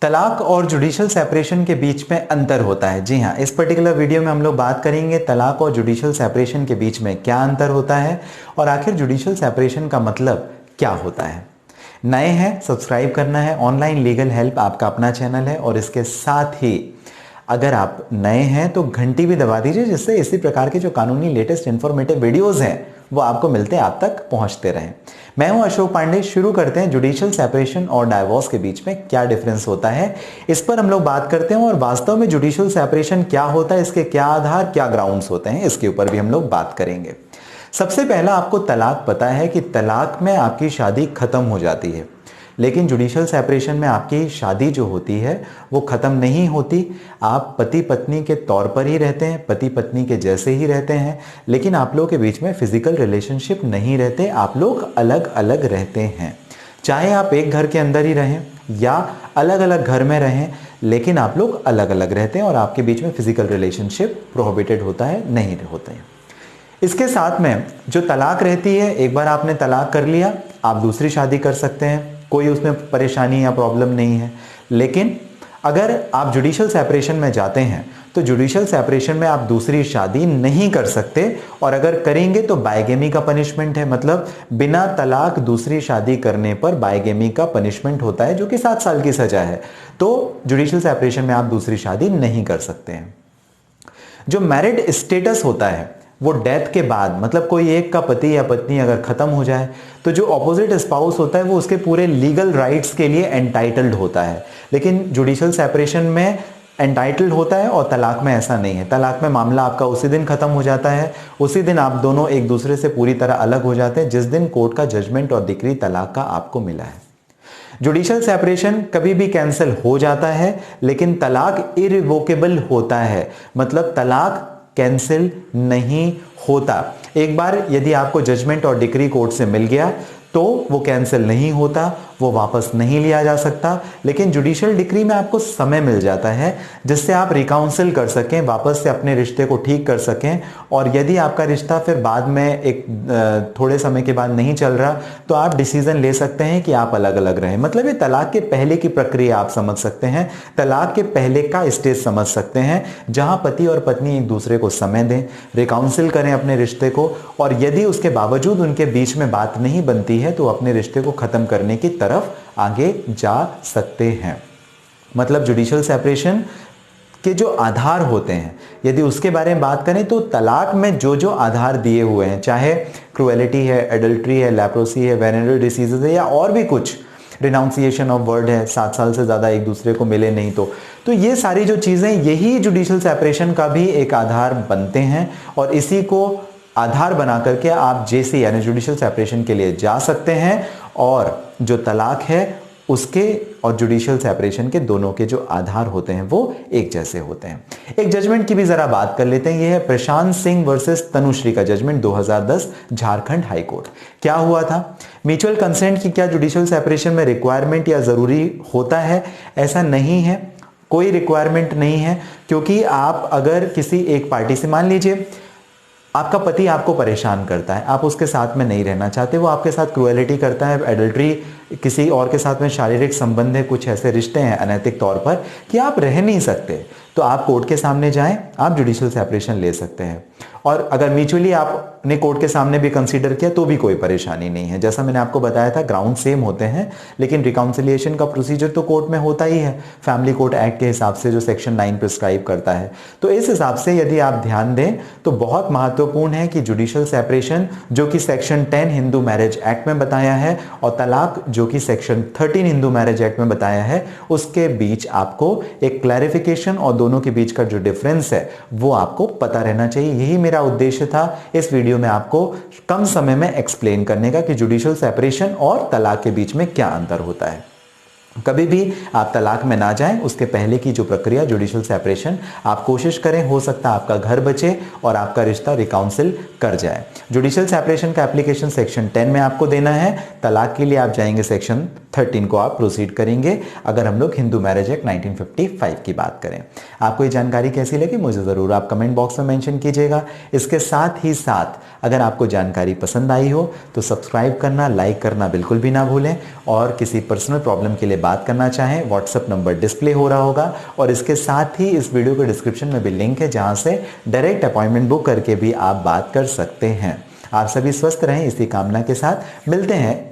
तलाक और judicial separation के बीच में अंतर होता है। जी हाँ, इस पर्टिकुलर वीडियो में हम लोग बात करेंगे तलाक और जुडिशियल सेपरेशन के बीच में क्या अंतर होता है और आखिर जुडिशियल सेपरेशन का मतलब क्या होता है। नए हैं, सब्सक्राइब करना है। ऑनलाइन लीगल हेल्प आपका अपना चैनल है और इसके साथ ही अगर आप नए हैं तो घंटी भी दबा दीजिए, जिससे इसी प्रकार के जो कानूनी लेटेस्ट इंफॉर्मेटिव वीडियोस हैं वो आपको मिलते आप तक पहुंचते रहें। मैं हूं अशोक पांडे। शुरू करते हैं जुडिशियल सेपरेशन और डाइवोर्स के बीच में क्या डिफरेंस होता है, इस पर हम लोग बात करते हैं। और वास्तव में जुडिशियल सेपरेशन क्या होता है, इसके क्या आधार, क्या ग्राउंड्स होते हैं, इसके ऊपर भी हम लोग बात करेंगे। सबसे पहला, आपको तलाक पता है कि तलाक में आपकी शादी खत्म हो जाती है, लेकिन जुडिशियल सेपरेशन में आपकी शादी जो होती है वो खत्म नहीं होती। आप पति पत्नी के तौर पर ही रहते हैं, पति पत्नी के जैसे ही रहते हैं, लेकिन आप लोगों के बीच में फिजिकल रिलेशनशिप नहीं रहते, आप लोग अलग अलग रहते हैं। चाहे आप एक घर के अंदर ही रहें या अलग अलग घर में रहें, लेकिन आप लोग अलग अलग रहते हैं और आपके बीच में फिजिकल रिलेशनशिप प्रोहिबिटेड होता है, नहीं होते हैं। इसके साथ में जो तलाक रहती है, एक बार आपने तलाक कर लिया, आप दूसरी शादी कर सकते हैं, कोई उसमें परेशानी या प्रॉब्लम नहीं है। लेकिन अगर आप जुडिशियल सेपरेशन में जाते हैं तो जुडिशियल सेपरेशन में आप दूसरी शादी नहीं कर सकते, और अगर करेंगे तो बाइगेमी का पनिशमेंट है। मतलब बिना तलाक दूसरी शादी करने पर बाइगेमी का पनिशमेंट होता है, जो कि 7 साल की सजा है। तो जुडिशियल सेपरेशन में आप दूसरी शादी नहीं कर सकते हैं। जो मैरिड स्टेटस होता है वो डेथ के बाद, मतलब कोई एक का पति या पत्नी अगर खत्म हो जाए तो जो ऑपोजिट स्पाउस होता है वो उसके पूरे लीगल राइट्स के लिए एंटाइटल्ड होता है। लेकिन जुडिशियल सेपरेशन में एंटाइटल्ड होता है और तलाक में ऐसा नहीं है। तलाक में मामला आपका उसी दिन खत्म हो जाता है, उसी दिन आप दोनों एक दूसरे से पूरी तरह अलग हो जाते हैं जिस दिन कोर्ट का जजमेंट और डिक्री तलाक का आपको मिला है। जुडिशियल सेपरेशन कभी भी कैंसिल हो जाता है, लेकिन तलाक इरिवोकेबल होता है। मतलब तलाक कैंसिल नहीं होता। एक बार यदि आपको जजमेंट और डिक्री कोर्ट से मिल गया तो वो कैंसिल नहीं होता, वो वापस नहीं लिया जा सकता। लेकिन जुडिशियल डिक्री में आपको समय मिल जाता है जिससे आप रिकाउंसिल कर सकें, वापस से अपने रिश्ते को ठीक कर सकें। और यदि आपका रिश्ता फिर बाद में एक थोड़े समय के बाद नहीं चल रहा तो आप डिसीजन ले सकते हैं कि आप अलग अलग रहें। मतलब ये तलाक के पहले की प्रक्रिया आप समझ सकते हैं, तलाक के पहले का स्टेज समझ सकते हैं, जहां पति और पत्नी एक दूसरे को समय दें, रिकाउंसिल करें अपने रिश्ते को, और यदि उसके बावजूद उनके बीच में बात नहीं बनती है तो अपने रिश्ते को खत्म करने की तरफ आगे जा सकते हैं। मतलब जुडिशियल सेपरेशन के जो आधार होते हैं, यदि उसके बारे में बात करें तो तलाक में जो जो आधार दिए हुए हैं, चाहे क्रुएलिटी है, एडल्ट्री है, लेप्रोसी है, वेनेरल डिसीजेस है या और भी कुछ, रिनाउंसिएशन ऑफ वर्ड है, 7 साल से ज्यादा एक दूसरे को मिले नहीं तो ये सारी जो चीजें, यही जुडिशियल सेपरेशन का भी एक आधार बनते हैं। और इसी को आधार बना करके आप जेसी यानी जुडिशियल सेपरेशन के लिए जा सकते हैं, और जो तलाक है उसके और जुडिशियल सेपरेशन के दोनों के जो आधार होते हैं वो एक जैसे होते हैं। एक जजमेंट की भी जरा बात कर लेते हैं। यह है प्रशांत सिंह वर्सेस तनुश्री का जजमेंट 2010 झारखंड हाई कोर्ट। क्या हुआ था? म्यूचुअल कंसेंट की क्या जुडिशियल सेपरेशन में रिक्वायरमेंट या जरूरी होता है? ऐसा नहीं है, कोई रिक्वायरमेंट नहीं है। क्योंकि आप अगर किसी एक पार्टी से, मान लीजिए आपका पति आपको परेशान करता है, आप उसके साथ में नहीं रहना चाहते, वो आपके साथ क्रुएलिटी करता है, एडल्ट्री, किसी और के साथ में शारीरिक संबंध है, कुछ ऐसे रिश्ते हैं अनैतिक तौर पर कि आप रह नहीं सकते, तो आप कोर्ट के सामने जाएं, आप जुडिशियल सेपरेशन ले सकते हैं। और अगर म्यूचुअली आपने कोर्ट के सामने भी कंसीडर किया तो भी कोई परेशानी नहीं है। जैसा मैंने आपको बताया था, ग्राउंड सेम होते हैं, लेकिन रिकाउंसिलिएशन का प्रोसीजर तो कोर्ट में होता ही है, फैमिली कोर्ट एक्ट के हिसाब से जो सेक्शन 9 प्रिस्क्राइब करता है। तो इस हिसाब से यदि आप ध्यान दें तो बहुत महत्वपूर्ण है कि जुडिशियल सेपरेशन, जो कि सेक्शन 10 हिंदू मैरिज एक्ट में बताया है, और तलाक जो कि सेक्शन 13 हिंदू मैरिज एक्ट में बताया है, उसके बीच आपको एक क्लैरिफिकेशन और दोनों के बीच का जो डिफरेंस है वो आपको पता रहना चाहिए। यही मेरा उद्देश्य था इस वीडियो में आपको कम समय में एक्सप्लेन करने का कि जुडिशियल सेपरेशन और तलाक के बीच में क्या अंतर होता है। कभी भी आप तलाक में ना जाएं, उसके पहले की जो प्रक्रिया जुडिशियल सेपरेशन आप कोशिश करें, हो सकता है आपका घर बचे और आपका रिश्ता रिकाउंसिल कर जाए। जुडिशियल सेपरेशन का एप्लीकेशन सेक्शन 10 में आपको देना है, तलाक के लिए आप जाएंगे सेक्शन 13 को आप प्रोसीड करेंगे अगर हम लोग हिंदू मैरिज एक्ट 1955 की बात करें। आपको ये जानकारी कैसी लगी मुझे ज़रूर आप कमेंट बॉक्स में मेंशन कीजिएगा। इसके साथ ही साथ अगर आपको जानकारी पसंद आई हो तो सब्सक्राइब करना, लाइक करना बिल्कुल भी ना भूलें, और किसी पर्सनल प्रॉब्लम के लिए बात करना चाहें व्हाट्सएप नंबर डिस्प्ले हो रहा होगा, और इसके साथ ही इस वीडियो के डिस्क्रिप्शन में भी लिंक है जहां से डायरेक्ट अपॉइंटमेंट बुक करके भी आप बात कर सकते हैं। आप सभी स्वस्थ रहें इसी कामना के साथ मिलते हैं।